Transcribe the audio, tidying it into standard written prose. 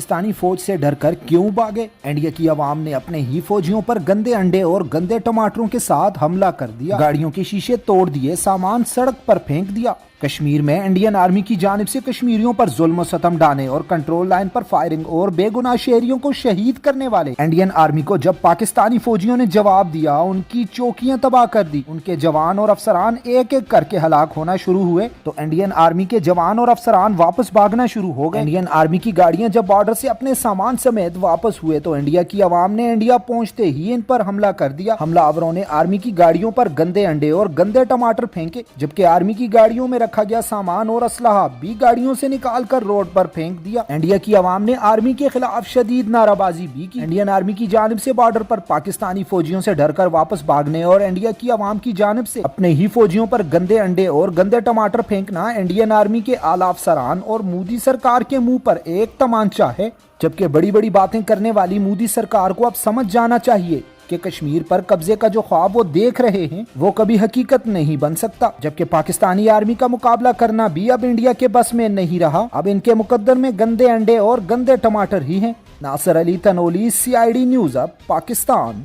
पाकिस्तानी फौज से डरकर क्यों भागे? इंडिया की आवाम ने अपने ही फौजियों पर गंदे अंडे और गंदे टमाटरों के साथ हमला कर दिया, गाड़ियों के शीशे तोड़ दिए, सामान सड़क पर फेंक दिया। कश्मीर में इंडियन आर्मी की जानिब से कश्मीरियों पर जुल्म और सतम ढाने और कंट्रोल लाइन पर फायरिंग और बेगुनाह शहरियों को शहीद करने वाले इंडियन आर्मी को जब पाकिस्तानी फौजियों ने जवाब दिया, उनकी चौकियां तबाह कर दी, उनके जवान और अफसरान एक एक करके हलाक होना शुरू हुए, तो इंडियन आर्मी के जवान और अफसरान वापस भागना शुरू हो गए। इंडियन आर्मी की गाड़ियां जब बॉर्डर से अपने सामान समेत वापस हुए तो इंडिया की आवाम ने इंडिया पहुंचते ही इन पर हमला कर दिया। हमलावरों ने आर्मी की गाड़ियों पर गंदे अंडे और गंदे टमाटर फेंके, जबकि आर्मी की गाड़ियों में रखा गया सामान और असलहा भी गाड़ियों से निकालकर रोड पर फेंक दिया। इंडिया की आवाम ने आर्मी के खिलाफ शदीद नाराबाजी भी की। इंडियन आर्मी की जानिब से बॉर्डर पर पाकिस्तानी फौजियों से डरकर वापस भागने और इंडिया की आवाम की जानिब से अपने ही फौजियों पर गंदे अंडे और गंदे टमाटर फेंकना इंडियन आर्मी के आला अफसरान और मोदी सरकार के मुंह पर एक तमांचा है। जबकि बड़ी बड़ी बातें करने वाली मोदी सरकार को अब समझ जाना चाहिए कि कश्मीर पर कब्जे का जो ख्वाब वो देख रहे हैं वो कभी हकीकत नहीं बन सकता। जबकि पाकिस्तानी आर्मी का मुकाबला करना भी अब इंडिया के बस में नहीं रहा। अब इनके मुकद्दर में गंदे अंडे और गंदे टमाटर ही हैं। नासिर अली तनोली, CID न्यूज़ अब पाकिस्तान।